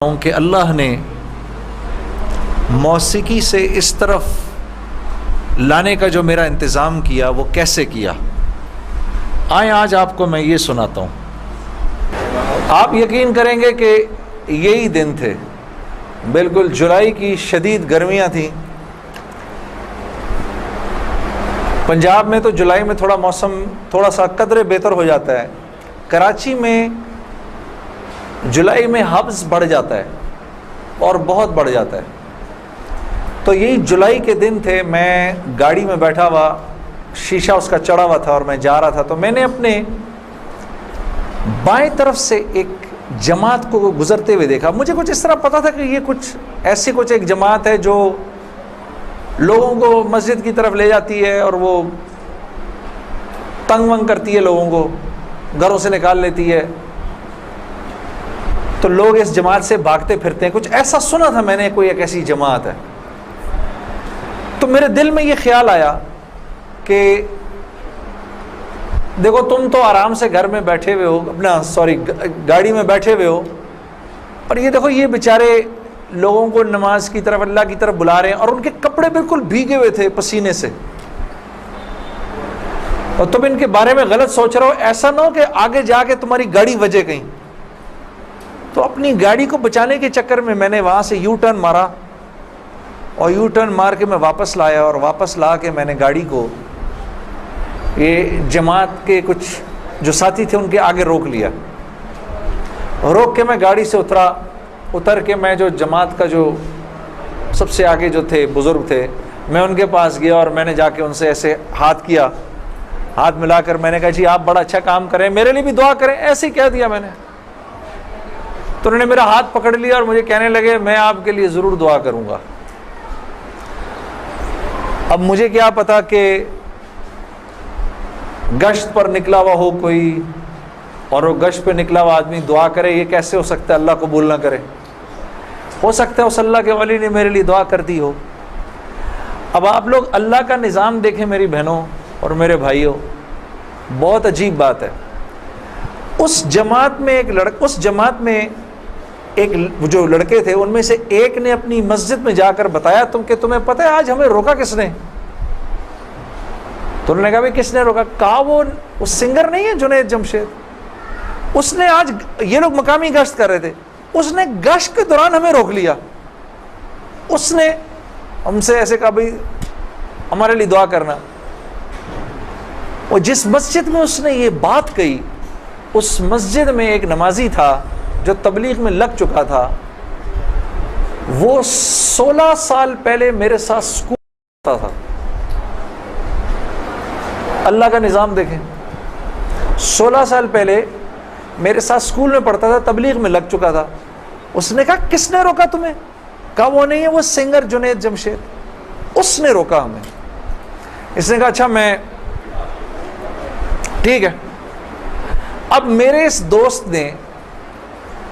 کہ اللہ نے موسیقی سے اس طرف لانے کا جو میرا انتظام کیا وہ کیسے کیا، آئیں آج آپ کو میں یہ سناتا ہوں۔ آپ یقین کریں گے کہ یہی دن تھے، بالکل جولائی کی شدید گرمیاں تھیں۔ پنجاب میں تو جولائی میں تھوڑا موسم تھوڑا سا قدرے بہتر ہو جاتا ہے، کراچی میں جولائی میں حبس بڑھ جاتا ہے اور بہت بڑھ جاتا ہے۔ تو یہی جولائی کے دن تھے، میں گاڑی میں بیٹھا ہوا، شیشہ اس کا چڑھا ہوا تھا اور میں جا رہا تھا، تو میں نے اپنے بائیں طرف سے ایک جماعت کو گزرتے ہوئے دیکھا۔ مجھے کچھ اس طرح پتا تھا کہ یہ کچھ ایک جماعت ہے جو لوگوں کو مسجد کی طرف لے جاتی ہے اور وہ تنگ ونگ کرتی ہے، لوگوں کو گھروں سے نکال لیتی ہے، تو لوگ اس جماعت سے بھاگتے پھرتے ہیں۔ کچھ ایسا سنا تھا میں نے، کوئی ایک ایسی جماعت ہے۔ تو میرے دل میں یہ خیال آیا کہ دیکھو تم تو آرام سے گھر میں بیٹھے ہوئے ہو، گاڑی میں بیٹھے ہوئے ہو، اور یہ دیکھو یہ بیچارے لوگوں کو نماز کی طرف، اللہ کی طرف بلا رہے ہیں، اور ان کے کپڑے بالکل بھیگے ہوئے تھے پسینے سے، اور تم ان کے بارے میں غلط سوچ رہے ہو، ایسا نہ ہو کہ آگے جا کے تمہاری گاڑی وجے کہیں۔ تو اپنی گاڑی کو بچانے کے چکر میں نے وہاں سے یو ٹرن مارا، اور یو ٹرن مار کے میں واپس لایا، اور واپس لا کے میں نے گاڑی کو یہ جماعت کے کچھ جو ساتھی تھے ان کے آگے روک لیا۔ روک کے میں گاڑی سے اتر کے میں جو جماعت کا جو سب سے آگے جو تھے بزرگ تھے، میں ان کے پاس گیا اور میں نے جا کے ان سے ایسے ہاتھ ملا کر میں نے کہا جی آپ بڑا اچھا کام کریں، میرے لیے بھی دعا کریں، ایسے ہی کہہ دیا میں نے۔ تو انہوں نے میرا ہاتھ پکڑ لیا اور مجھے کہنے لگے میں آپ کے لیے ضرور دعا کروں گا۔ اب مجھے کیا پتا کہ گشت پر نکلا ہوا ہو کوئی، اور وہ گشت پہ نکلا ہوا آدمی دعا کرے، یہ کیسے ہو سکتا ہے؟ اللہ قبول نہ کرے۔ ہو سکتا ہے اس اللہ کے ولی نے میرے لیے دعا کر دی ہو۔ اب آپ لوگ اللہ کا نظام دیکھیں میری بہنوں اور میرے بھائیوں، بہت عجیب بات ہے۔ اس جماعت میں ایک جو لڑکے تھے ان میں سے ایک نے اپنی مسجد میں جا کر بتایا کہ تمہیں پتہ ہے آج ہمیں روکا کس نے؟ تو انہوں نے کہا بھائی کس نے روکا؟ کہا وہ سنگر نہیں ہے جنید جمشید، اس نے آج، یہ لوگ مقامی گشت کر رہے تھے، اس نے گشت کے دوران ہمیں روک لیا، اس نے ہم سے ایسے کہا بھائی ہمارے لیے دعا کرنا۔ اور جس مسجد میں اس نے یہ بات کہی، اس مسجد میں ایک نمازی تھا جو تبلیغ میں لگ چکا تھا، وہ 16 سال پہلے میرے ساتھ سکول پڑھتا تھا۔ اللہ کا نظام دیکھیں، 16 سال پہلے میرے ساتھ سکول میں پڑھتا تھا، تبلیغ میں لگ چکا تھا۔ اس نے کہا کس نے روکا تمہیں؟ کہا وہ نہیں ہے، وہ سنگر جنید جمشید، اس نے روکا ہمیں۔ اس نے کہا اچھا میں ٹھیک ہے۔ اب میرے اس دوست نے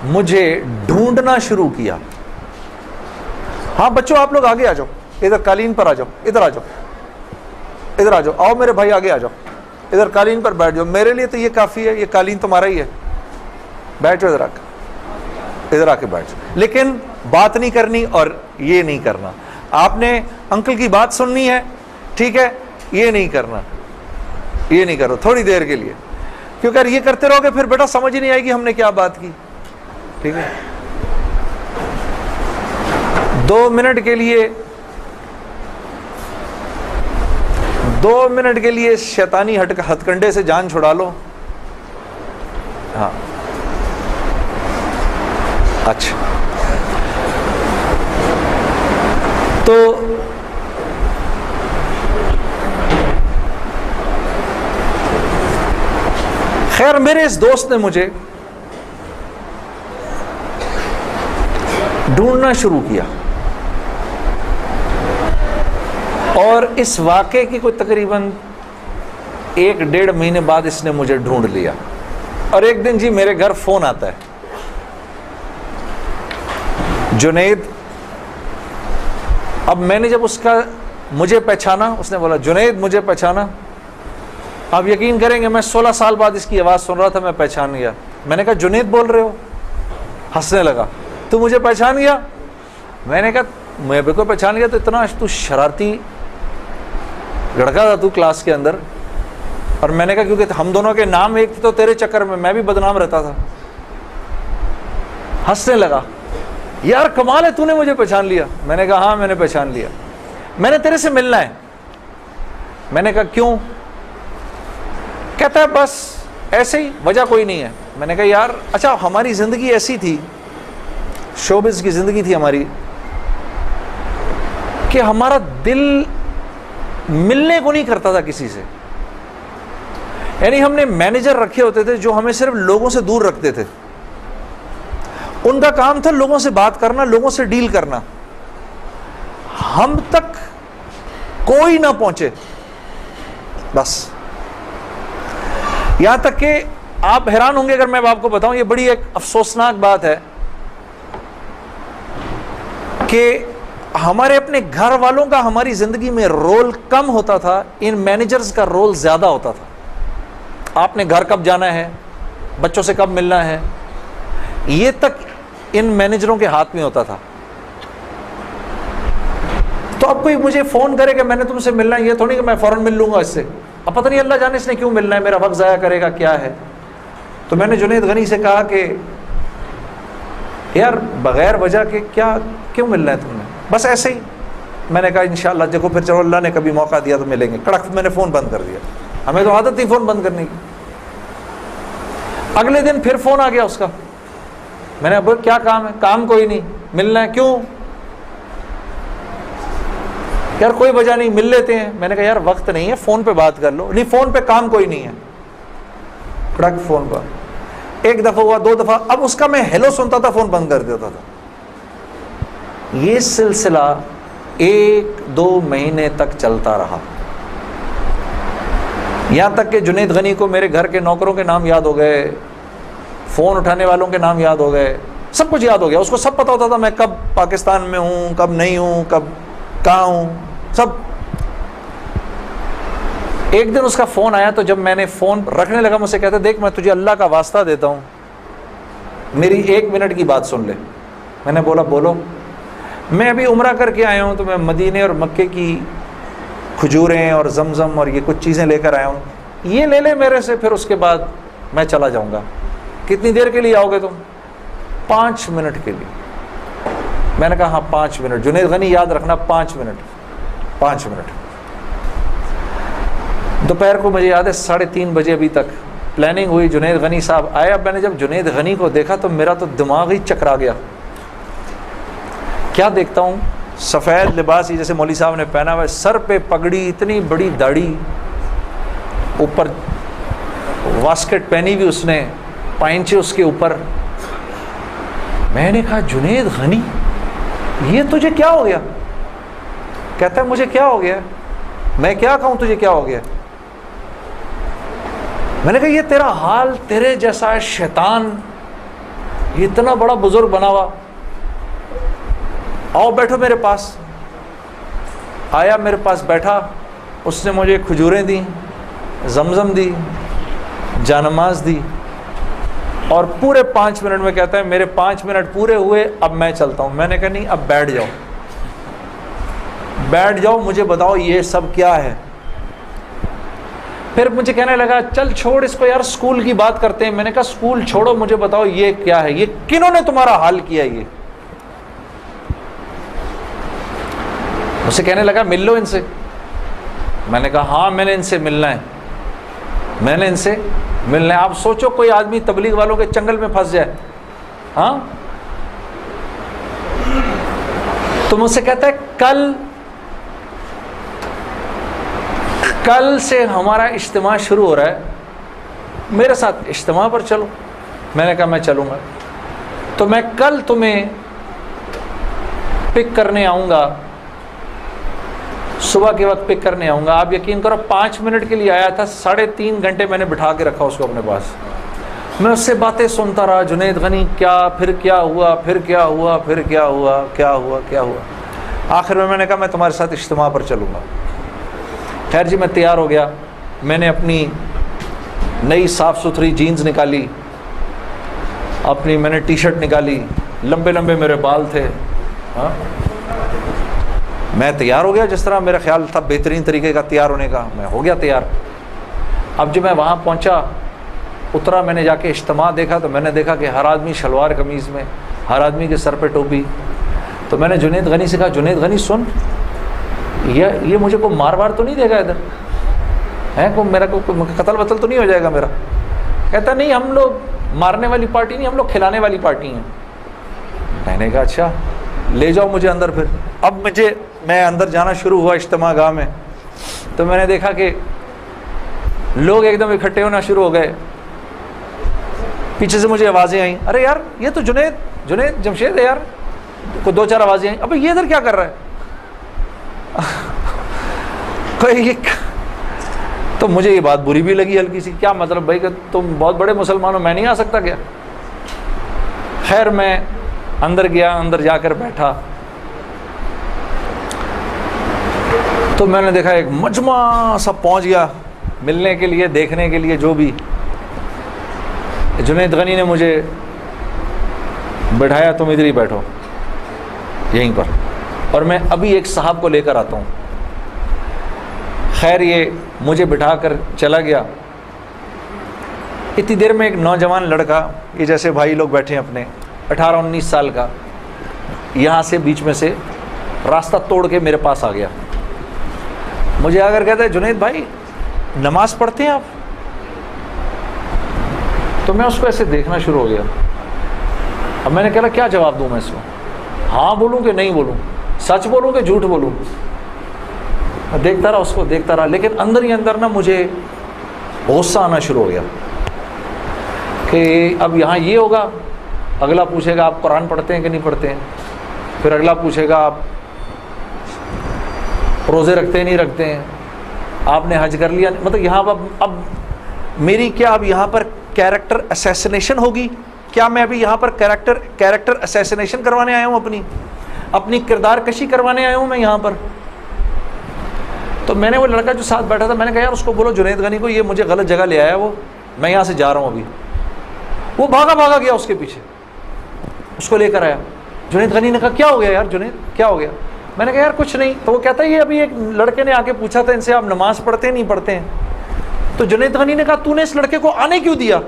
مجھے ڈھونڈنا شروع کیا۔ ہاں بچوں آپ لوگ آگے آ جاؤ، ادھر قالین پر آ جاؤ، ادھر آ جاؤ، آؤ میرے بھائی آگے آ جاؤ، ادھر قالین پر بیٹھ جاؤ، میرے لیے تو یہ کافی ہے، یہ قالین تمہارا ہی ہے، بیٹھو ادھر آ کے بیٹھ جاؤ، لیکن بات نہیں کرنی اور یہ نہیں کرنا، آپ نے انکل کی بات سننی ہے، ٹھیک ہے، یہ نہیں کرو تھوڑی دیر کے لیے، کیونکہ اگر یہ کرتے رہو گے پھر بیٹا سمجھ ہی نہیں آئے گی ہم نے کیا بات کی، ٹھیک ہے۔ 2 منٹ کے لیے شیطانی ہتھ کنڈے سے جان چھڑا لو۔ ہاں اچھا، تو خیر میرے اس دوست نے مجھے ڈھونڈنا شروع کیا، اور اس واقعے کی کوئی تقریباً 1-1.5 مہینے بعد اس نے مجھے ڈھونڈ لیا۔ اور ایک دن جی میرے گھر فون آتا ہے، جنید، اب میں نے جب مجھے پہچانا، اس نے بولا جنید مجھے پہچانا، آپ یقین کریں گے میں 16 سال بعد اس کی آواز سن رہا تھا، میں پہچان گیا۔ میں نے کہا جنید بول رہے ہو؟ ہنسنے لگا، تو مجھے پہچان گیا؟ میں نے کہا میں بالکل پہچان گیا، تو اتنا تو شرارتی لڑکا تھا تو کلاس کے اندر. اور میں نے کہا کیونکہ ہم دونوں کے نام ایک تھے تو تیرے چکر میں بھی بدنام رہتا تھا. ہنسنے لگا، یار کمال ہے تو نے مجھے پہچان لیا. میں نے کہا ہاں میں نے پہچان لیا، میں نے تیرے سے ملنا ہے. میں نے کہا کیوں؟ کہتا ہے بس ایسے ہی، وجہ کوئی نہیں ہے. میں نے کہا یار اچھا ہماری زندگی ایسی تھی، شوبز کی زندگی تھی ہماری، کہ ہمارا دل ملنے کو نہیں کرتا تھا کسی سے. یعنی ہم نے مینیجر رکھے ہوتے تھے جو ہمیں صرف لوگوں سے دور رکھتے تھے. ان کا کام تھا لوگوں سے بات کرنا، لوگوں سے ڈیل کرنا. ہم تک کوئی نہ پہنچے بس. یہاں تک کہ آپ حیران ہوں گے اگر میں آپ کو بتاؤں، یہ بڑی ایک افسوسناک بات ہے کہ ہمارے اپنے گھر والوں کا ہماری زندگی میں رول کم ہوتا تھا، ان مینیجرز کا رول زیادہ ہوتا تھا. آپ نے گھر کب جانا ہے، بچوں سے کب ملنا ہے، یہ تک ان مینیجروں کے ہاتھ میں ہوتا تھا. تو اب کوئی مجھے فون کرے کہ میں نے تم سے ملنا ہے، یہ تھوڑی کہ میں فوراً مل لوں گا اس سے. اب پتہ نہیں اللہ جانے اس نے کیوں ملنا ہے، میرا وقت ضائع کرے گا کیا ہے. تو میں نے جنید غنی سے کہا کہ یار بغیر وجہ کے کیوں ملنا ہے تم نے، بس ایسے ہی. میں نے کہا انشاءاللہ دیکھو پھر چلو اللہ نے کبھی موقع دیا تو ملیں گے. کڑک میں نے فون بند کر دیا. ہمیں تو عادت تھی فون بند کرنے کی. اگلے دن پھر فون آ گیا اس کا. میں نے بولا کیا کام ہے؟ کام کوئی نہیں، ملنا ہے. کیوں؟ یار کوئی وجہ نہیں، مل لیتے ہیں. میں نے کہا یار وقت نہیں ہے، فون پہ بات کر لو. نہیں فون پہ کام کوئی نہیں ہے. کڑک فون پر. ایک دفعہ ہوا، دو دفعہ، اب اس کا میں ہیلو سنتا تھا فون بند کر دیتا تھا. یہ سلسلہ 1-2 مہینے تک چلتا رہا، یہاں تک کہ جنید غنی کو میرے گھر کے نوکروں کے نام یاد ہو گئے، فون اٹھانے والوں کے نام یاد ہو گئے، سب کچھ یاد ہو گیا. اس کو سب پتا ہوتا تھا میں کب پاکستان میں ہوں، کب نہیں ہوں، کب کہاں ہوں، سب. ایک دن اس کا فون آیا تو جب میں نے فون رکھنے لگا مجھ سے کہتا دیکھ میں تجھے اللہ کا واسطہ دیتا ہوں، میری 1 منٹ کی بات سن لے. میں نے بولا بولو. میں ابھی عمرہ کر کے آیا ہوں تو میں مدینے اور مکے کی کھجوریں اور زمزم اور یہ کچھ چیزیں لے کر آیا ہوں، یہ لے لے میرے سے، پھر اس کے بعد میں چلا جاؤں گا. کتنی دیر کے لیے آؤ گے تم؟ 5 منٹ کے لیے. میں نے کہا ہاں 5 منٹ. جنید غنی یاد رکھنا 5 منٹ. 5 منٹ. دوپہر کو مجھے یاد ہے 3:30 بجے ابھی تک پلاننگ ہوئی. جنید غنی صاحب آئے. اب میں نے جب جنید غنی کو دیکھا تو میرا تو دماغ ہی چکرا گیا. کیا دیکھتا ہوں، سفید لباس جیسے مولوی صاحب نے پہنا ہوا ہے، سر پہ پگڑی، اتنی بڑی داڑھی، اوپر واسکٹ پہنی ہوئی اس نے، پائنچے اس کے اوپر. میں نے کہا جنید غنی یہ تجھے کیا ہو گیا؟ کہتا ہے مجھے کیا ہو گیا؟ میں کیا کہوں تجھے کیا ہو گیا؟ میں نے کہا یہ تیرا حال تیرے جیسا شیطان، یہ اتنا بڑا بزرگ بنا ہوا، آؤ بیٹھو میرے پاس. آیا میرے پاس بیٹھا. اس نے مجھے کھجوریں دیں، زمزم دی، جانماز دی، اور پورے 5 منٹ میں کہتا ہے میرے 5 منٹ پورے ہوئے، اب میں چلتا ہوں. میں نے کہا نہیں، اب بیٹھ جاؤ، بیٹھ جاؤ، مجھے بتاؤ یہ سب کیا ہے. پھر مجھے کہنے لگا چل چھوڑ اس کو یار، اسکول کی بات کرتے ہیں. میں نے کہا اسکول چھوڑو، مجھے بتاؤ یہ کیا ہے، یہ کنہوں نے تمہارا حال کیا؟ یہ مجھ سے کہنے لگا مل لو ان سے. میں نے کہا ہاں میں نے ان سے ملنا ہے، میں نے ان سے ملنا ہے. آپ سوچو کوئی آدمی تبلیغ والوں کے چنگل میں پھنس جائے، ہاں. تو مجھ سے کہتا ہے کل سے ہمارا اجتماع شروع ہو رہا ہے، میرے ساتھ اجتماع پر چلو. میں نے کہا میں چلوں گا. تو میں کل تمہیں پک کرنے آؤں گا، صبح کے وقت پک کرنے آؤں گا. آپ یقین کرو 5 منٹ کے لیے آیا تھا، 3.5 گھنٹے میں نے بٹھا کے رکھا اس کو اپنے پاس. میں اس سے باتیں سنتا رہا، جنید غنی کیا، پھر کیا ہوا، پھر کیا ہوا، پھر کیا ہوا، کیا ہوا، کیا ہوا. آخر میں نے کہا میں تمہارے ساتھ اجتماع پر چلوں گا. خیر جی میں تیار ہو گیا. میں نے اپنی نئی صاف ستھری جینز نکالی، اپنی میں نے ٹی شرٹ نکالی، لمبے لمبے میرے بال تھے. ہاں میں تیار ہو گیا جس طرح میرا خیال تھا بہترین طریقے کا تیار ہونے کا, میں ہو گیا تیار. اب جب میں وہاں پہنچا, اترا, میں نے جا کے اجتماع دیکھا تو میں نے دیکھا کہ ہر آدمی شلوار قمیض میں, ہر آدمی کے سر پہ ٹوپی. تو میں نے جنید غنی سے کہا, جنید غنی سن, یہ مجھے کو مار وار تو نہیں دے گا ادھر ہے, کو میرا کو قتل وتل تو نہیں ہو جائے گا میرا؟ کہتا نہیں, ہم لوگ مارنے والی پارٹی نہیں, ہم لوگ کھلانے والی پارٹی ہیں. میں نے کہا اچھا لے جاؤ مجھے اندر. پھر اب میں اندر جانا شروع ہوا اجتماع گاہ میں, تو میں نے دیکھا کہ لوگ ایک دم اکٹھے ہونا شروع ہو گئے. پیچھے سے مجھے آوازیں آئیں, ارے یار یہ تو جنید جمشید ہے یار. کو دو چار آوازیں آئیں, ابھی یہ ادھر کیا کر رہا ہے؟ تو مجھے یہ بات بری بھی لگی ہلکی سی, کیا مطلب بھائی کہ تم بہت بڑے مسلمان ہو, میں نہیں آ سکتا کیا؟ خیر میں اندر گیا, اندر جا کر بیٹھا تو میں نے دیکھا ایک مجمع سب پہنچ گیا ملنے کے لیے, دیکھنے کے لیے. جو بھی جنید غنی نے مجھے بٹھایا, تم ادھر ہی بیٹھو یہیں پر, اور میں ابھی ایک صاحب کو لے کر آتا ہوں. خیر یہ مجھے بٹھا کر چلا گیا. اتنی دیر میں ایک نوجوان لڑکا, یہ جیسے بھائی لوگ بیٹھے ہیں اپنے, 18-19 سال کا, یہاں سے بیچ میں سے راستہ توڑ کے میرے پاس آ گیا. مجھے آ کر کہتا ہے, جنید بھائی نماز پڑھتے ہیں آپ؟ تو میں اس کو ایسے دیکھنا شروع ہو گیا. اب میں نے کہا کیا جواب دوں میں اس کو, ہاں بولوں کہ نہیں بولوں, سچ بولوں کہ جھوٹ بولوں؟ دیکھتا رہا اس کو, دیکھتا رہا, لیکن اندر ہی اندر نا مجھے غصہ آنا شروع ہو گیا کہ اب یہاں یہ ہوگا, اگلا پوچھے گا آپ قرآن پڑھتے ہیں کہ نہیں پڑھتے ہیں, پھر اگلا پوچھے گا آپ روزے رکھتے ہیں نہیں رکھتے ہیں, آپ نے حج کر لیا. مطلب یہاں اب میری کیا اب یہاں پر کیریکٹر اسیسنیشن ہوگی کیا؟ میں ابھی یہاں پر کیریکٹر اسیسنیشن کروانے آیا ہوں, اپنی کردار کشی کروانے آیا ہوں میں یہاں پر. تو میں نے وہ لڑکا جو ساتھ بیٹھا تھا, میں نے کہا یار اس کو بولو جنید غنی کو, یہ مجھے غلط جگہ لے آیا, وہ میں یہاں سے جا رہا ہوں ابھی. وہ بھاگا گیا اس کے پیچھے, اس کو لے کر آیا. جنید غنی نے کہا کیا ہو گیا یار جنید, کیا ہو گیا؟ میں نے کہا یار کچھ نہیں. تو وہ کہتا ہے یہ ابھی ایک لڑکے نے آ کے پوچھا تھا ان سے, آپ نماز پڑھتے ہیں نہیں پڑھتے ہیں؟ تو جنید غنی نے کہا تو نے اس لڑکے کو آنے کیوں دیا؟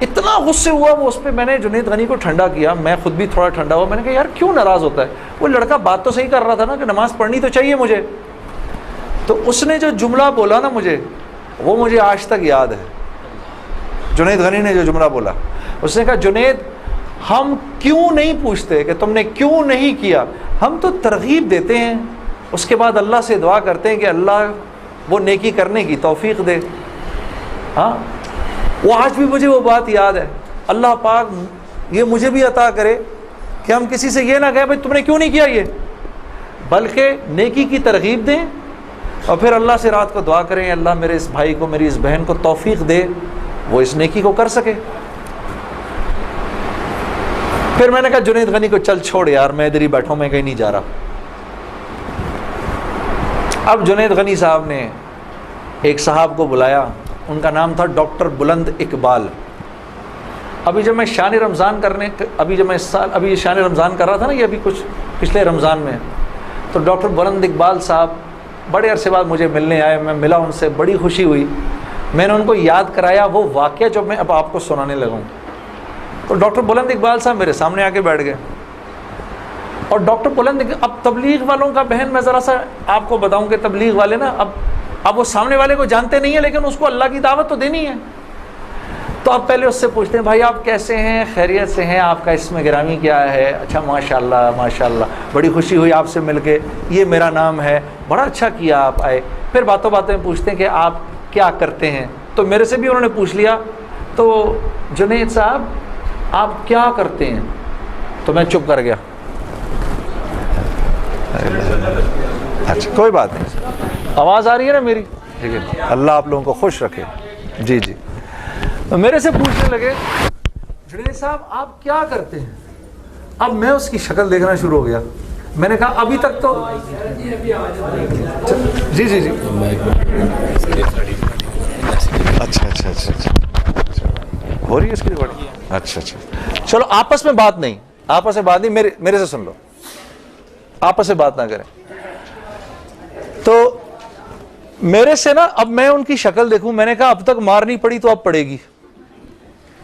اتنا غصے ہوا وہ اس پہ. میں نے جنید غنی کو ٹھنڈا کیا, میں خود بھی تھوڑا ٹھنڈا ہوا. میں نے کہا یار کیوں ناراض ہوتا ہے؟ وہ لڑکا بات تو صحیح کر رہا تھا نا کہ نماز پڑھنی تو چاہیے مجھے. تو اس نے جو جملہ بولا نا مجھے, وہ مجھے آج تک یاد ہے. جنید غنی نے جو جملہ بولا, اس نے کہا جنید ہم کیوں نہیں پوچھتے کہ تم نے کیوں نہیں کیا, ہم تو ترغیب دیتے ہیں, اس کے بعد اللہ سے دعا کرتے ہیں کہ اللہ وہ نیکی کرنے کی توفیق دے. ہاں وہ آج بھی مجھے وہ بات یاد ہے. اللہ پاک یہ مجھے بھی عطا کرے کہ ہم کسی سے یہ نہ کہیں بھائی تم نے کیوں نہیں کیا یہ, بلکہ نیکی کی ترغیب دیں اور پھر اللہ سے رات کو دعا کریں اللہ میرے اس بھائی کو, میری اس بہن کو توفیق دے وہ اس نیکی کو کر سکے. پھر میں نے کہا جنید غنی کو چل چھوڑ یار, میں ادھر ہی بیٹھا ہوں, میں کہیں نہیں جا رہا. اب جنید غنی صاحب نے ایک صاحب کو بلایا, ان کا نام تھا ڈاکٹر بلند اقبال. ابھی جب میں شان رمضان ابھی شان رمضان کر رہا تھا نا, یہ ابھی کچھ پچھلے رمضان میں, تو ڈاکٹر بلند اقبال صاحب بڑے عرصے بعد مجھے ملنے آئے. میں ملا ان سے, بڑی خوشی ہوئی. میں نے ان کو یاد کرایا وہ واقعہ جو میں اب آپ کو سنانے لگا ہوں. تو ڈاکٹر بلند اقبال صاحب میرے سامنے آ کے بیٹھ گئے. اور ڈاکٹر بلند, اب تبلیغ والوں کا بہن میں ذرا سا آپ کو بتاؤں کہ تبلیغ والے نا اب وہ سامنے والے کو جانتے نہیں ہیں, لیکن اس کو اللہ کی دعوت تو دینی ہے. تو آپ پہلے اس سے پوچھتے ہیں بھائی آپ کیسے ہیں, خیریت سے ہیں, آپ کا اسم گرامی کیا ہے؟ اچھا ماشاء اللہ بڑی خوشی ہوئی آپ سے مل کے, یہ میرا نام ہے, بڑا اچھا کیا آپ آئے. پھر باتوں میں پوچھتے ہیں کہ آپ کیا کرتے ہیں. تو میرے سے بھی انہوں نے پوچھ لیا, تو جنید صاحب آپ کیا کرتے ہیں؟ تو میں چپ کر گیا. اچھا کوئی بات نہیں, آواز آ رہی ہے نا میری؟ ٹھیک ہے, اللہ آپ لوگوں کو خوش رکھے. جی میرے سے پوچھنے لگے جنید صاحب آپ کیا کرتے ہیں. اب میں اس کی شکل دیکھنا شروع ہو گیا. میں نے کہا ابھی تک تو جی اچھا ہو رہی ہے اس کی ریکارڈنگ. اچھا چلو آپس میں بات نہیں, میرے سے سن لو, آپس میں بات نہ کریں. تو میرے سے نا, اب میں ان کی شکل دیکھوں, میں نے کہا اب تک مار نہیں پڑی تو اب پڑے گی.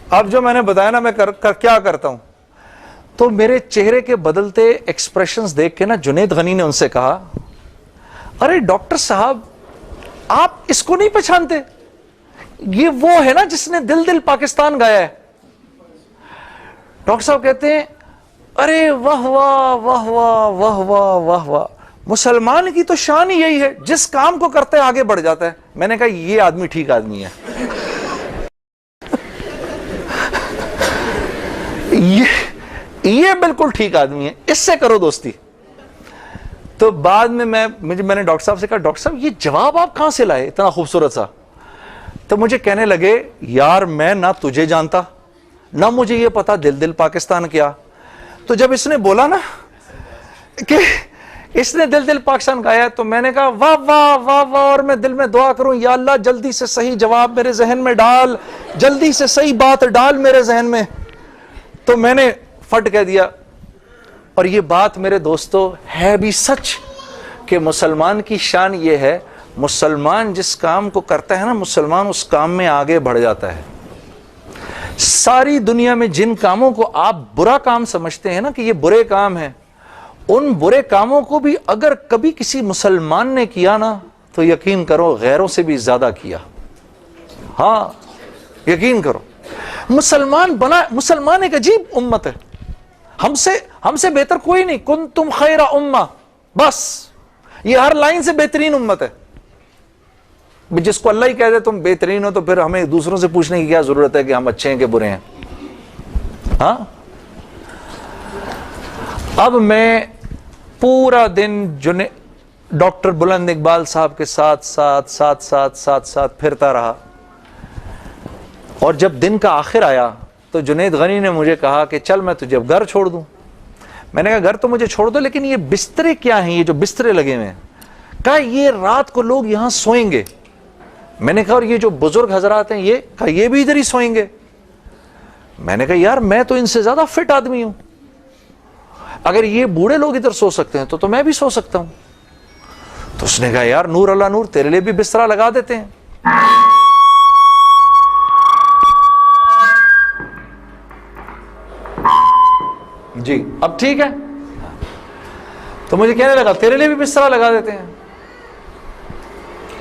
اب جو میں نے بتایا نا میں کیا کرتا ہوں, تو میرے چہرے کے بدلتے ایکسپریشنز دیکھ کے نا جنید غنی نے ان سے کہا, ارے ڈاکٹر صاحب آپ اس کو نہیں پہچانتے, یہ وہ ہے نا جس نے دل دل پاکستان گایا ہے. ڈاکٹر صاحب کہتے ہیں ارے واہ واہ واہ واہ واہ واہ واہ واہ, مسلمان کی تو شان ہی یہی ہے, جس کام کو کرتے ہے آگے بڑھ جاتا ہے. میں نے کہا یہ آدمی ٹھیک آدمی ہے, یہ بالکل ٹھیک آدمی ہے, اس سے کرو دوستی. تو بعد میں میں نے ڈاکٹر صاحب سے کہا, ڈاکٹر صاحب یہ جواب آپ کہاں سے لائے اتنا خوبصورت سا؟ تو مجھے کہنے لگے, یار میں نہ تجھے جانتا نہ مجھے یہ پتا دل دل پاکستان کیا. تو جب اس نے بولا نا کہ اس نے دل دل پاکستان گایا, تو میں نے کہا واہ واہ واہ واہ, اور میں دل میں دعا کروں یا اللہ جلدی سے صحیح جواب میرے ذہن میں ڈال, جلدی سے صحیح بات ڈال میرے ذہن میں. تو میں نے فٹ کہہ دیا, اور یہ بات میرے دوستو ہے بھی سچ کہ مسلمان کی شان یہ ہے, مسلمان جس کام کو کرتا ہے نا, مسلمان اس کام میں آگے بڑھ جاتا ہے. ساری دنیا میں جن کاموں کو آپ برا کام سمجھتے ہیں نا کہ یہ برے کام ہیں, ان برے کاموں کو بھی اگر کبھی کسی مسلمان نے کیا نا تو یقین کرو غیروں سے بھی زیادہ کیا. ہاں یقین کرو, مسلمان ایک عجیب امت ہے, ہم سے بہتر کوئی نہیں. کنتم خیر امہ, بس یہ ہر لائن سے بہترین امت ہے. جس کو اللہ ہی کہہ دے تم بہترین ہو, تو پھر ہمیں دوسروں سے پوچھنے کی کیا ضرورت ہے کہ ہم اچھے ہیں کہ برے ہیں. ہاں اب میں پورا دن ڈاکٹر بلند اقبال صاحب کے ساتھ پھرتا رہا, اور جب دن کا آخر آیا تو جنید غنی نے مجھے کہا کہ چل میں تجھے گھر چھوڑ دوں. میں نے کہا گھر تو مجھے چھوڑ دو, لیکن یہ بسترے کیا ہیں, یہ جو بسترے لگے ہوئے ہیں؟ کہا یہ رات کو لوگ یہاں سوئیں گے. میں نے کہا اور یہ جو بزرگ حضرات ہیں یہ بھی ادھر ہی سوئیں گے. میں نے کہا یار میں تو ان سے زیادہ فٹ آدمی ہوں, اگر یہ بوڑھے لوگ ادھر سو سکتے ہیں تو میں بھی سو سکتا ہوں. تو اس نے کہا یار نور اللہ نور, تیرے لیے بھی بسترا لگا دیتے ہیں. جی اب ٹھیک ہے. تو مجھے کہنے لگا تیرے لیے بھی بسترا لگا دیتے ہیں.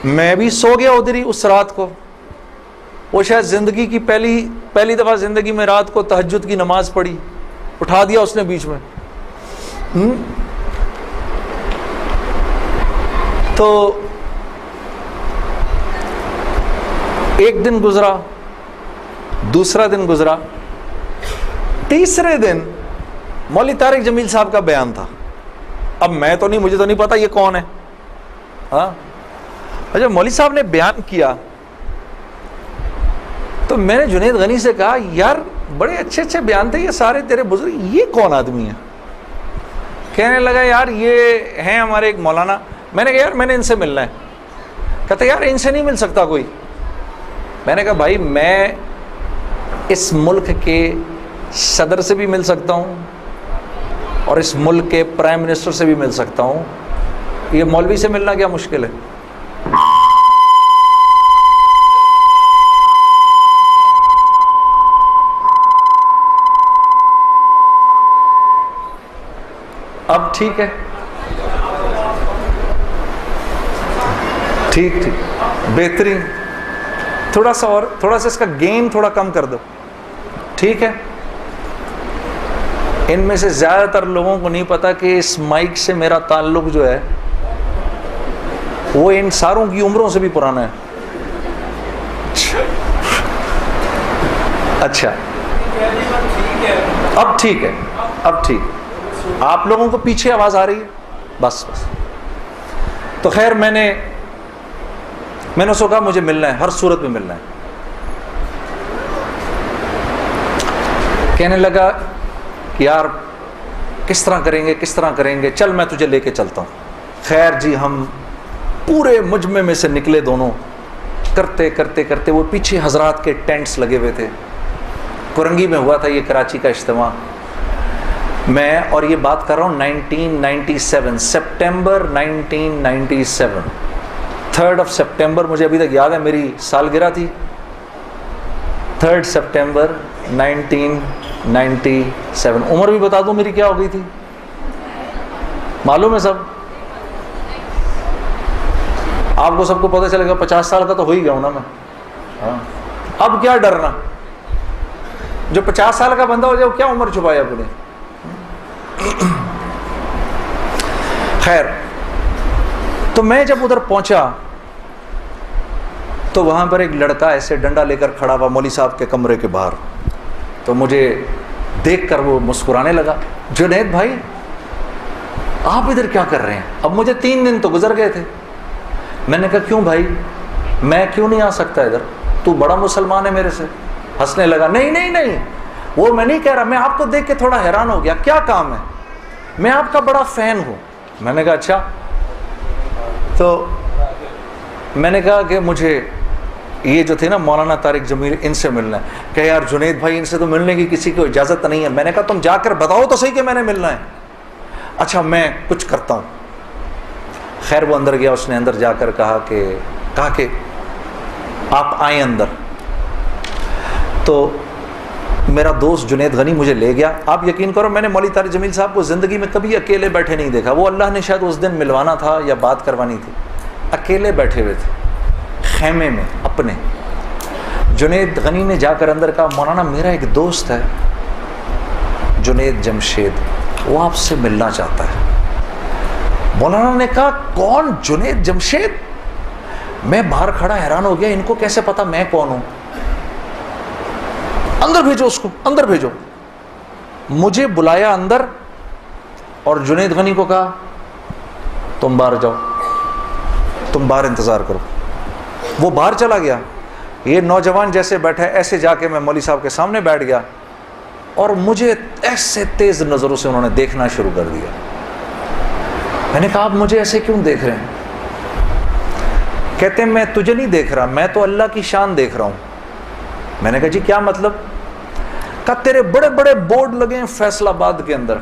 میں بھی سو گیا ادھر ہی اس رات کو. وہ شاید زندگی کی پہلی دفعہ زندگی میں رات کو تہجد کی نماز پڑھی, اٹھا دیا اس نے بیچ میں. تو ایک دن گزرا, دوسرا دن گزرا, تیسرے دن مولوی طارق جمیل صاحب کا بیان تھا. اب مجھے تو نہیں پتا یہ کون ہے. ہاں جب مولوی صاحب نے بیان کیا تو میں نے جنید غنی سے کہا یار بڑے اچھے اچھے بیان تھے یہ سارے تیرے بزرگ, یہ کون آدمی ہے؟ کہنے لگا یار یہ ہیں ہمارے ایک مولانا. میں نے کہا یار میں نے ان سے ملنا ہے. کہتا یار ان سے نہیں مل سکتا کوئی. میں نے کہا بھائی میں اس ملک کے صدر سے بھی مل سکتا ہوں اور اس ملک کے پرائم منسٹر سے بھی مل سکتا ہوں, یہ مولوی سے ملنا کیا مشکل ہے؟ اب ٹھیک ہے, ٹھیک بہترین. تھوڑا سا اس کا گین تھوڑا کم کر دو. ٹھیک ہے. ان میں سے زیادہ تر لوگوں کو نہیں پتا کہ اس مائک سے میرا تعلق جو ہے وہ ان ساروں کی عمروں سے بھی پرانا ہے. اچھا اب ٹھیک ہے, اب ٹھیک. آپ لوگوں کو پیچھے آواز آ رہی ہے؟ بس. تو خیر میں نے اس کو کہا مجھے ملنا ہے, ہر صورت میں ملنا ہے. کہنے لگا یار کس طرح کریں گے, چل میں تجھے لے کے چلتا ہوں. خیر جی ہم پورے مجمع میں سے نکلے دونوں, کرتے وہ پیچھے حضرات کے ٹینٹس لگے ہوئے تھے, کرنگی میں ہوا تھا یہ کراچی کا اجتماع. میں اور یہ بات کر رہا ہوں 1997 سپٹمبر 1997 3 سپٹمبر مجھے ابھی تک یاد ہے, میری سالگرہ تھی 3 سپٹمبر 1997. عمر بھی بتا دوں میری کیا ہو گئی تھی, معلوم ہے سب آپ کو, سب کو پتہ چلے گا. 50 سال کا تو ہو ہی گیا ہوں نا میں. اب کیا ڈرنا, جو 50 سال کا بندہ ہو جائے وہ کیا عمر چھپایا اپنے. خیر, تو میں جب ادھر پہنچا تو وہاں پر ایک لڑکا ایسے ڈنڈا لے کر کھڑا ہوا مولوی صاحب کے کمرے کے باہر. تو مجھے دیکھ کر وہ مسکرانے لگا, جنید بھائی آپ ادھر کیا کر رہے ہیں؟ اب مجھے 3 دن تو گزر گئے تھے. میں نے کہا کیوں بھائی, میں کیوں نہیں آ سکتا ادھر, تو بڑا مسلمان ہے میرے سے. ہنسنے لگا, نہیں نہیں نہیں, وہ میں نہیں کہہ رہا, میں آپ کو دیکھ کے تھوڑا حیران ہو گیا, کیا کام ہے؟ میں آپ کا بڑا فین ہوں. میں نے کہا اچھا. تو میں نے کہا کہ مجھے یہ جو تھے نا مولانا طارق جمیل, ان سے ملنا ہے. کہ یار جنید بھائی ان سے تو ملنے کی کسی کو اجازت نہیں ہے. میں نے کہا تم جا کر بتاؤ تو صحیح کہ میں نے ملنا ہے. اچھا میں کچھ کرتا ہوں. خیر وہ اندر گیا, اس نے اندر جا کر کہا کہ آپ آئیں اندر. تو میرا دوست جنید غنی مجھے لے گیا. آپ یقین کرو میں نے مولوی طارق جمیل صاحب کو زندگی میں کبھی اکیلے بیٹھے نہیں دیکھا. وہ اللہ نے شاید اس دن ملوانا تھا یا بات کروانی تھی, اکیلے بیٹھے ہوئے تھے خیمے میں اپنے. جنید غنی نے جا کر اندر کہا مولانا میرا ایک دوست ہے جنید جمشید, وہ آپ سے ملنا چاہتا ہے. مولانا نے کہا کون جنید جمشید؟ میں باہر کھڑا حیران ہو گیا, ان کو کیسے پتا میں کون ہوں؟ اندر بھیجو اس کو, اندر بھیجو. مجھے بلایا اندر اور جنید غنی کو کہا تم باہر جاؤ, تم باہر انتظار کرو. وہ باہر چلا گیا. یہ نوجوان جیسے بیٹھا ہے ایسے جا کے میں مولوی صاحب کے سامنے بیٹھ گیا اور مجھے ایسے تیز نظروں سے انہوں نے دیکھنا شروع کر دیا. میں نے کہا آپ مجھے ایسے کیوں دیکھ رہے ہیں؟ کہتے ہیں میں تجھے نہیں دیکھ رہا, میں تو اللہ کی شان دیکھ رہا ہوں. میں نے کہا جی کیا مطلب؟ کہا تیرے بڑے بڑے بورڈ لگے ہیں فیصل آباد کے اندر,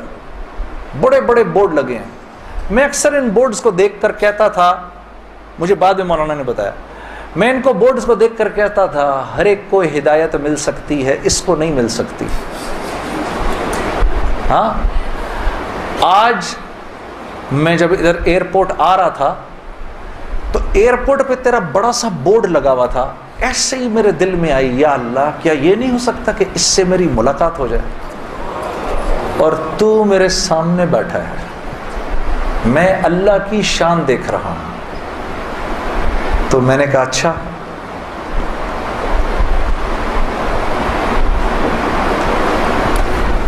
بڑے بڑے بورڈ لگے ہیں. میں اکثر ان بورڈز کو دیکھ کر کہتا تھا, مجھے بعد میں مولانا نے بتایا, میں ان کو بورڈز کو دیکھ کر کہتا تھا ہر ایک کو ہدایت مل سکتی ہے, اس کو نہیں مل سکتی. ہاں آج میں جب ادھر ایئرپورٹ آ رہا تھا تو ایئرپورٹ پہ تیرا بڑا سا بورڈ لگا ہوا تھا, ایسے ہی میرے دل میں آئی یا اللہ کیا یہ نہیں ہو سکتا کہ اس سے میری ملاقات ہو جائے, اور تو میرے سامنے بیٹھا ہے, میں اللہ کی شان دیکھ رہا ہوں. تو میں نے کہا اچھا.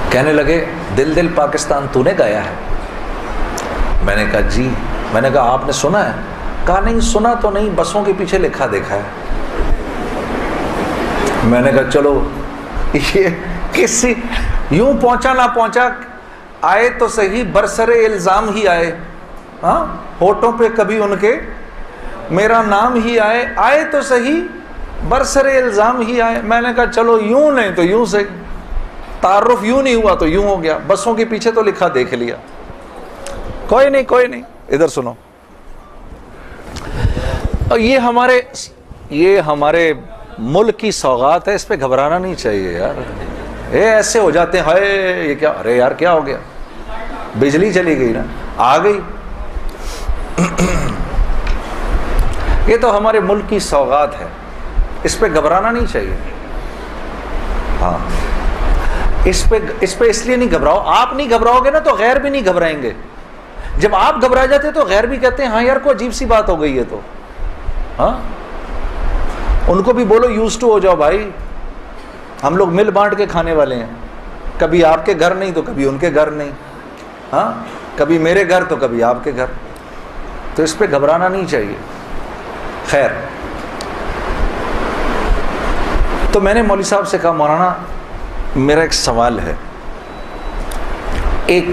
کہنے لگے دل دل پاکستان تو نے گایا ہے؟ میں نے کہا جی. میں نے کہا آپ نے سنا ہے؟ کہا نہیں سنا تو نہیں, بسوں کے پیچھے لکھا دیکھا ہے. میں نے کہا چلو یہ کسی یوں پہنچا نہ پہنچا, آئے تو صحیح برسر الزام ہی آئے. ہاں ہوٹوں پہ کبھی ان کے میرا نام ہی آئے, آئے تو صحیح برسر الزام ہی آئے. میں نے کہا چلو یوں نہیں تو یوں سے, تعارف یوں نہیں ہوا تو یوں ہو گیا, بسوں کے پیچھے تو لکھا دیکھ لیا. کوئی نہیں کوئی نہیں, ادھر سنو. اور یہ ہمارے ملک کی سوغات ہے, اس پہ گھبرانا نہیں چاہیے یار. یہ ایسے ہو جاتے ہیں ہائے یہ کیا, ارے یار کیا ہو گیا, بجلی چلی گئی نا, آ گئی. یہ تو ہمارے ملک کی سوغات ہے, اس پہ گھبرانا نہیں چاہیے. ہاں اس پہ اس لیے نہیں گھبراؤ, آپ نہیں گھبراؤ گے نا تو غیر بھی نہیں گھبرائیں گے. جب آپ گھبرا جاتے تو غیر بھی کہتے ہیں ہاں یار کوئی عجیب سی بات ہو گئی ہے. تو ہاں ان کو بھی بولو یوز ٹو ہو جاؤ بھائی, ہم لوگ مل بانٹ کے کھانے والے ہیں, کبھی آپ کے گھر نہیں تو کبھی ان کے گھر نہیں. ہاں کبھی میرے گھر تو کبھی آپ کے گھر, تو اس پہ گھبرانا نہیں چاہیے. خیر تو میں نے مولوی صاحب سے کہا مولانا میرا ایک سوال ہے, ایک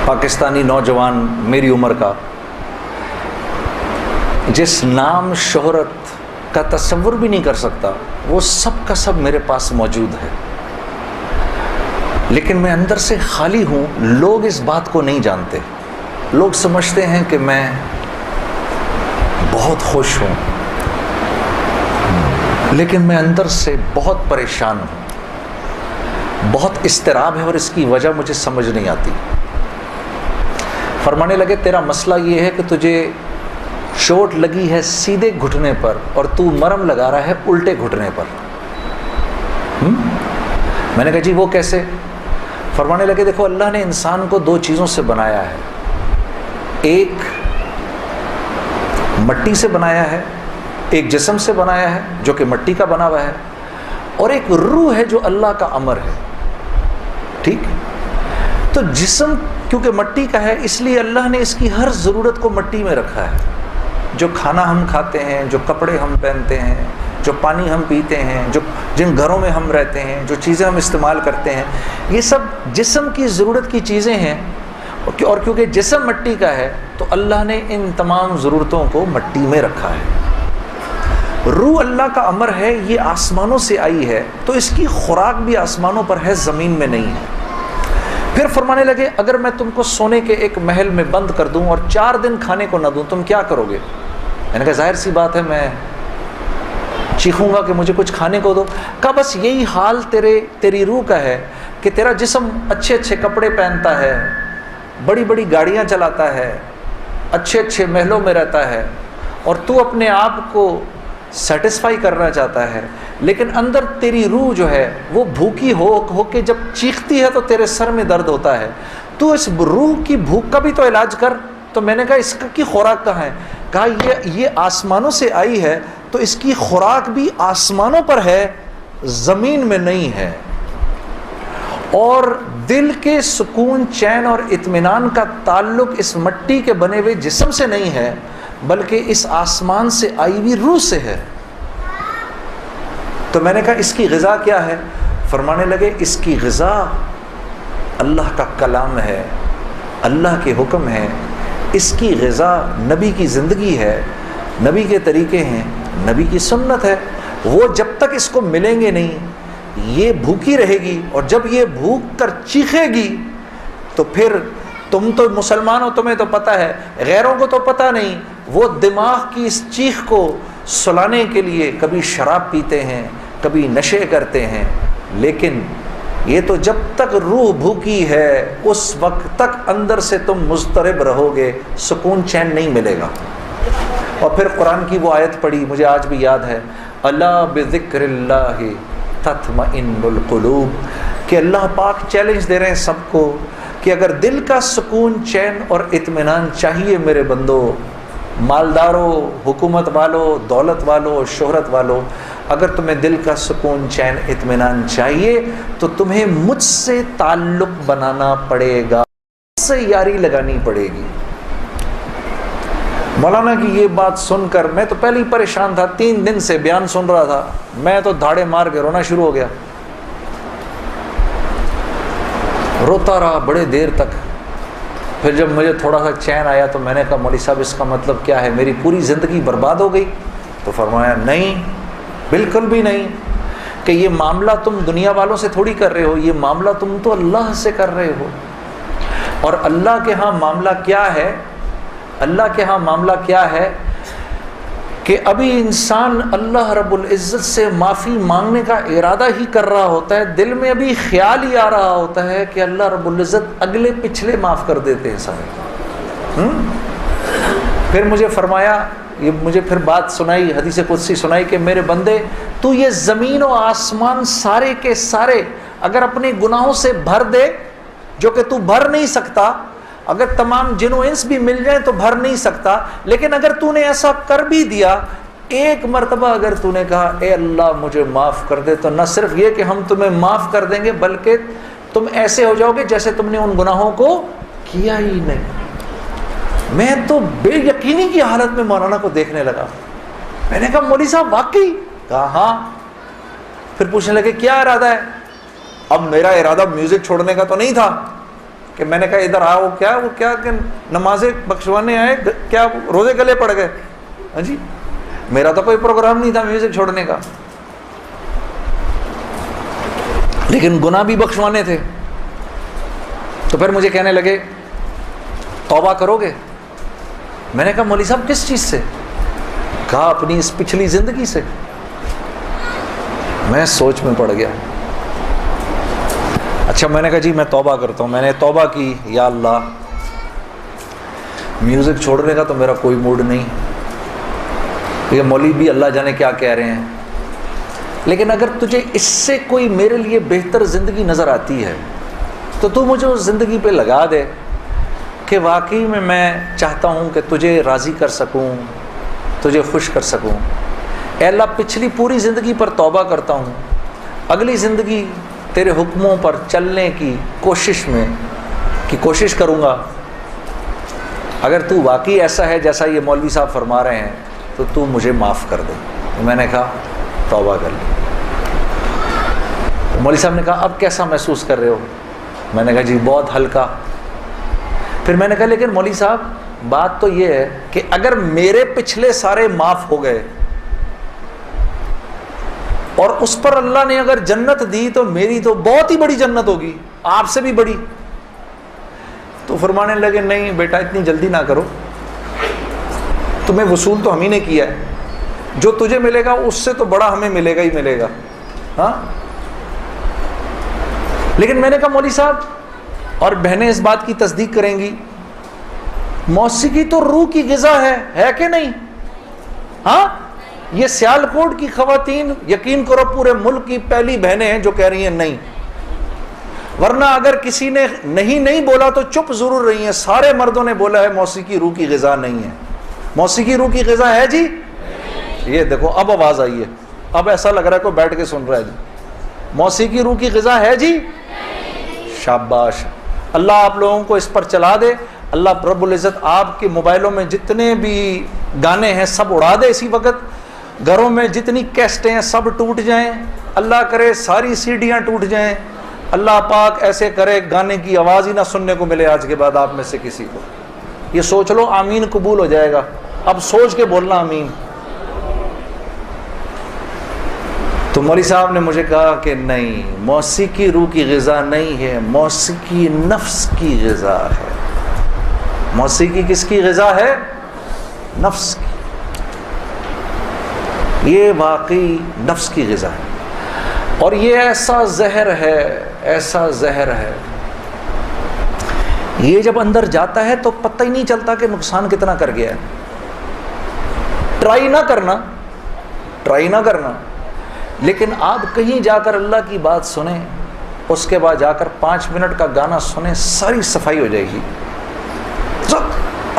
پاکستانی نوجوان میری عمر کا جس نام شہرت کا تصور بھی نہیں کر سکتا، وہ سب کا سب میرے پاس موجود ہے، لیکن میں اندر سے خالی ہوں۔ لوگ اس بات کو نہیں جانتے، لوگ سمجھتے ہیں کہ میں بہت خوش ہوں، لیکن میں اندر سے بہت پریشان ہوں، بہت اضطراب ہے، اور اس کی وجہ مجھے سمجھ نہیں آتی۔ فرمانے لگے تیرا مسئلہ یہ ہے کہ تجھے چوٹ لگی ہے سیدھے گھٹنے پر اور تو مرم لگا رہا ہے الٹے گھٹنے پر۔ میں نے کہا جی وہ کیسے؟ فرمانے لگے دیکھو اللہ نے انسان کو دو چیزوں سے بنایا ہے، ایک مٹی سے بنایا ہے، ایک جسم سے بنایا ہے جو کہ مٹی کا بنا ہوا ہے، اور ایک روح ہے جو اللہ کا امر ہے، ٹھیک؟ تو جسم کیونکہ مٹی کا ہے اس لیے اللہ نے اس کی ہر ضرورت کو مٹی میں رکھا ہے۔ جو کھانا ہم کھاتے ہیں، جو کپڑے ہم پہنتے ہیں، جو پانی ہم پیتے ہیں، جن گھروں میں ہم رہتے ہیں، جو چیزیں ہم استعمال کرتے ہیں، یہ سب جسم کی ضرورت کی چیزیں ہیں، اور کیونکہ جسم مٹی کا ہے تو اللہ نے ان تمام ضرورتوں کو مٹی میں رکھا ہے۔ روح اللہ کا امر ہے، یہ آسمانوں سے آئی ہے تو اس کی خوراک بھی آسمانوں پر ہے، زمین میں نہیں ہے۔ پھر فرمانے لگے اگر میں تم کو سونے کے ایک محل میں بند کر دوں اور 4 دن کھانے کو نہ دوں تم کیا کرو گے؟ میں نے کہا ظاہر سی بات ہے میں چیخوں گا کہ مجھے کچھ کھانے کو دو۔ کہا بس یہی حال تیری روح کا ہے کہ تیرا جسم اچھے اچھے کپڑے پہنتا ہے، بڑی بڑی گاڑیاں چلاتا ہے، اچھے اچھے محلوں میں رہتا ہے، اور تو اپنے آپ کو سیٹسفائی کرنا چاہتا ہے، لیکن اندر تیری روح جو ہے وہ بھوکی ہو کے جب چیختی ہے تو تیرے سر میں درد ہوتا ہے، تو اس روح کی بھوک کا بھی تو علاج کر۔ تو میں نے کہا اس کی خوراک کہاں ہے؟ کہا یہ آسمانوں سے آئی ہے تو اس کی خوراک بھی آسمانوں پر ہے، زمین میں نہیں ہے۔ اور دل کے سکون، چین اور اطمینان کا تعلق اس مٹی کے بنے ہوئے جسم سے نہیں ہے بلکہ اس آسمان سے آئی ہوئی روح سے ہے۔ تو میں نے کہا اس کی غذا کیا ہے؟ فرمانے لگے اس کی غذا اللہ کا کلام ہے، اللہ کے حکم ہے، اس کی غذا نبی کی زندگی ہے، نبی کے طریقے ہیں، نبی کی سنت ہے۔ وہ جب تک اس کو ملیں گے نہیں یہ بھوکی رہے گی، اور جب یہ بھوک کر چیخے گی تو پھر تم تو مسلمان ہو، تمہیں تو پتہ ہے، غیروں کو تو پتہ نہیں، وہ دماغ کی اس چیخ کو سلانے کے لیے کبھی شراب پیتے ہیں، کبھی نشے کرتے ہیں، لیکن یہ تو جب تک روح بھوکی ہے اس وقت تک اندر سے تم مضطرب رہو گے، سکون چین نہیں ملے گا۔ اور پھر قرآن کی وہ آیت پڑھی مجھے آج بھی یاد ہے، الا بذکر اللہ تطمئن القلوب، کہ اللہ پاک چیلنج دے رہے ہیں سب کو کہ اگر دل کا سکون، چین اور اطمینان چاہیے میرے بندو، مالداروں، حکومت والوں، دولت والوں، شہرت والوں، اگر تمہیں دل کا سکون، چین، اطمینان چاہیے تو تمہیں مجھ سے تعلق بنانا پڑے گا، مجھ سے یاری لگانی پڑے گی۔ مولانا کی یہ بات سن کر میں تو پہلے ہی پریشان تھا، 3 دن سے بیان سن رہا تھا، میں تو دھاڑے مار کے رونا شروع ہو گیا، روتا رہا بڑے دیر تک۔ پھر جب مجھے تھوڑا سا چین آیا تو میں نے کہا مولوی صاحب اس کا مطلب کیا ہے، میری پوری زندگی برباد ہو گئی؟ تو فرمایا نہیں، بالکل بھی نہیں، کہ یہ معاملہ تم دنیا والوں سے تھوڑی کر رہے ہو، یہ معاملہ تم تو اللہ سے کر رہے ہو۔ اور اللہ کے ہاں معاملہ کیا ہے؟ اللہ کے ہاں معاملہ کیا ہے کہ ابھی انسان اللہ رب العزت سے معافی مانگنے کا ارادہ ہی کر رہا ہوتا ہے، دل میں ابھی خیال ہی آ رہا ہوتا ہے کہ اللہ رب العزت اگلے پچھلے معاف کر دیتے ہیں سارے۔ پھر مجھے فرمایا، یہ مجھے پھر بات سنائی، حدیث قدسی سنائی کہ میرے بندے تو یہ زمین و آسمان سارے کے سارے اگر اپنے گناہوں سے بھر دے، جو کہ تو بھر نہیں سکتا، اگر تمام جن و انس بھی مل جائیں تو بھر نہیں سکتا، لیکن اگر تو نے ایسا کر بھی دیا، ایک مرتبہ اگر تو نے کہا اے اللہ مجھے معاف کر دے، تو نہ صرف یہ کہ ہم تمہیں معاف کر دیں گے بلکہ تم ایسے ہو جاؤ گے جیسے تم نے ان گناہوں کو کیا ہی نہیں۔ میں تو بے یقینی کی حالت میں مولانا کو دیکھنے لگا، میں نے کہا مولوی صاحب واقعی؟ کہا ہاں۔ پھر پوچھنے لگے کیا ارادہ ہے؟ اب میرا ارادہ میوزک چھوڑنے کا تو نہیں تھا کہ میں نے کہا ادھر آؤ، کیا کہ نمازیں بخشوانے آئے، کیا روزے گلے پڑ گئے؟ ہاں جی، میرا تو کوئی پروگرام نہیں تھا میوزک چھوڑنے کا، لیکن گناہ بھی بخشوانے تھے۔ تو پھر مجھے کہنے لگے توبہ کرو گے؟ میں نے کہا مولوی صاحب کس چیز سے؟ کہا اپنی اس پچھلی زندگی سے۔ میں سوچ میں پڑ گیا۔ اچھا میں نے کہا جی میں توبہ کرتا ہوں۔ میں نے توبہ کی، یا اللہ میوزک چھوڑنے کا تو میرا کوئی موڈ نہیں، یہ مولوی بھی اللہ جانے کیا کہہ رہے ہیں، لیکن اگر تجھے اس سے کوئی میرے لیے بہتر زندگی نظر آتی ہے تو تو مجھے اس زندگی پہ لگا دے کہ واقعی میں چاہتا ہوں کہ تجھے راضی کر سکوں، تجھے خوش کر سکوں۔ اے اللہ پچھلی پوری زندگی پر توبہ کرتا ہوں، اگلی زندگی تیرے حکموں پر چلنے کی کوشش کروں گا۔ اگر تو واقعی ایسا ہے جیسا یہ مولوی صاحب فرما رہے ہیں تو تو مجھے معاف کر دے۔ میں نے کہا توبہ کر لی۔ مولوی صاحب نے کہا اب کیسا محسوس کر رہے ہو؟ میں نے کہا جی بہت ہلکا۔ پھر میں نے کہا لیکن مولوی صاحب بات تو یہ ہے کہ اگر میرے پچھلے سارے معاف ہو گئے اور اس پر اللہ نے اگر جنت دی تو میری تو بہت ہی بڑی جنت ہوگی، آپ سے بھی بڑی۔ تو فرمانے لگے نہیں بیٹا اتنی جلدی نہ کرو، تمہیں وصول تو ہم ہی نے کیا ہے، جو تجھے ملے گا اس سے تو بڑا ہمیں ملے گا ہی ملے گا۔ ہاں لیکن میں نے کہا مولوی صاحب، اور بہنیں اس بات کی تصدیق کریں گی، موسیقی تو روح کی غذا ہے کہ نہیں؟ ہاں یہ سیالکوٹ کی خواتین یقین کرو پورے ملک کی پہلی بہنیں ہیں جو کہہ رہی ہیں نہیں، ورنہ اگر کسی نے نہیں بولا تو چپ ضرور رہی ہیں، سارے مردوں نے بولا ہے موسیقی روح کی غذا نہیں ہے۔ موسیقی روح کی غذا ہے جی؟ یہ دیکھو اب آواز آئی ہے، اب ایسا لگ رہا ہے کوئی بیٹھ کے سن رہا ہے جی۔ موسیقی روح کی غذا ہے جی؟ شاباش، اللہ آپ لوگوں کو اس پر چلا دے۔ اللہ رب العزت آپ کے موبائلوں میں جتنے بھی گانے ہیں سب اڑا دے اسی وقت، گھروں میں جتنی کیسٹیں ہیں سب ٹوٹ جائیں، اللہ کرے ساری سیڈیاں ٹوٹ جائیں، اللہ پاک ایسے کرے گانے کی آواز ہی نہ سننے کو ملے آج کے بعد آپ میں سے کسی کو۔ یہ سوچ لو آمین قبول ہو جائے گا، اب سوچ کے بولنا آمین۔ تو مولوی صاحب نے مجھے کہا کہ نہیں، موسیقی روح کی غذا نہیں ہے، موسیقی نفس کی غذا ہے۔ موسیقی کس کی غذا ہے؟ نفس کی۔ یہ واقعی نفس کی غذا ہے، اور یہ ایسا زہر ہے، ایسا زہر ہے، یہ جب اندر جاتا ہے تو پتہ ہی نہیں چلتا کہ نقصان کتنا کر گیا ہے۔ ٹرائی نہ کرنا، لیکن آپ کہیں جا کر اللہ کی بات سنیں، اس کے بعد جا کر 5 منٹ کا گانا سنیں، ساری صفائی ہو جائے گی، سب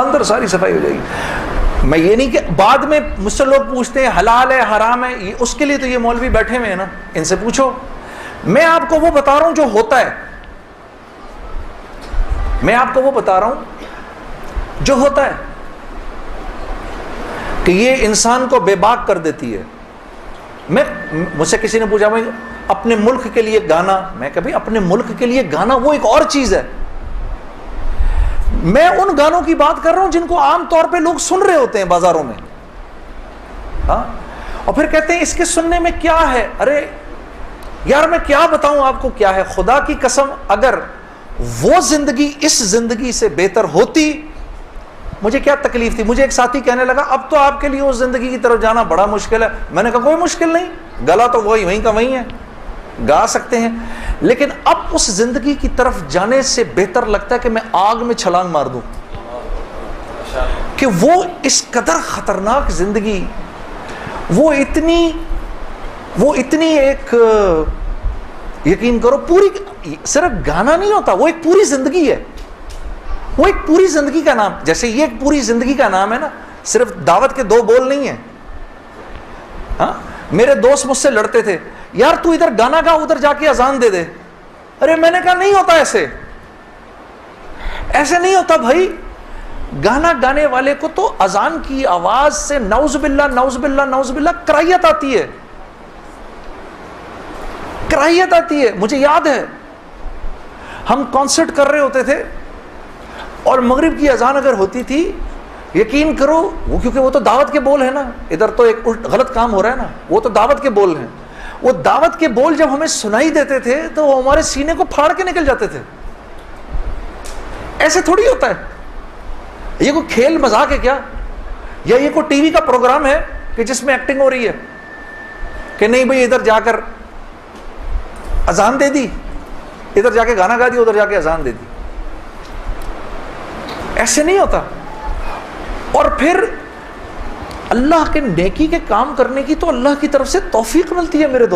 اندر ساری صفائی ہو جائے گی۔ میں یہ نہیں کہ بعد میں مجھ سے لوگ پوچھتے ہیں حلال ہے حرام ہے، اس کے لیے تو یہ مولوی بیٹھے ہوئے ہیں نا، ان سے پوچھو۔ میں آپ کو وہ بتا رہا ہوں جو ہوتا ہے، میں آپ کو وہ بتا رہا ہوں جو ہوتا ہے، کہ یہ انسان کو بے باک کر دیتی ہے۔ مجھ سے کسی نے پوچھا میں اپنے ملک کے لیے گانا، میں کہ بھائی اپنے ملک کے لیے گانا وہ ایک اور چیز ہے، میں ان گانوں کی بات کر رہا ہوں جن کو عام طور پہ لوگ سن رہے ہوتے ہیں بازاروں میں، ہاں، اور پھر کہتے ہیں اس کے سننے میں کیا ہے۔ ارے یار میں کیا بتاؤں آپ کو کیا ہے، خدا کی قسم اگر وہ زندگی اس زندگی سے بہتر ہوتی مجھے کیا تکلیف تھی۔ مجھے ایک ساتھی کہنے لگا اب تو آپ کے لیے اس زندگی کی طرف جانا بڑا مشکل ہے۔ میں نے کہا کوئی مشکل نہیں، گلا تو وہیں کا وہیں ہے، گا سکتے ہیں، لیکن اب اس زندگی کی طرف جانے سے بہتر لگتا ہے کہ میں آگ میں چھلانگ مار دوں، کہ وہ اس قدر خطرناک زندگی، وہ اتنی ایک، یقین کرو پوری، صرف گانا نہیں ہوتا، وہ ایک پوری زندگی ہے، وہ ایک پوری زندگی کا نام، جیسے یہ ایک پوری زندگی کا نام ہے نا، صرف دعوت کے 2 بول نہیں ہیں۔ ہاں میرے دوست مجھ سے لڑتے تھے، یار تو ادھر گانا گا ادھر جا کے اذان دے دے۔ ارے میں نے کہا نہیں ہوتا، ایسے نہیں ہوتا بھائی، گانا گانے والے کو تو اذان کی آواز سے نعوذ باللہ نعوذ باللہ نعوذ باللہ کراہیت آتی ہے، کراہیت آتی ہے۔ مجھے یاد ہے ہم کانسرٹ کر رہے ہوتے تھے اور مغرب کی اذان اگر ہوتی تھی یقین کرو وہ، کیونکہ وہ تو دعوت کے بول ہیں نا، ادھر تو ایک غلط کام ہو رہا ہے نا، وہ تو دعوت کے بول ہیں. وہ دعوت کے بول جب ہمیں سنائی دیتے تھے تو وہ ہمارے سینے کو پھاڑ کے نکل جاتے تھے. ایسے تھوڑی ہوتا ہے. یہ کوئی کھیل مذاق ہے کیا؟ یا یہ کوئی ٹی وی کا پروگرام ہے کہ جس میں ایکٹنگ ہو رہی ہے کہ نہیں بھئی ادھر جا کر اذان دے دی، ادھر جا کے گانا گا دی، ادھر جا کے اذان دے دی. ایسے نہیں ہوتا. اور پھر اللہ کے نیکی کے کام کرنے کی تو اللہ کی طرف سے توفیق ملتی ہے میرے دوست.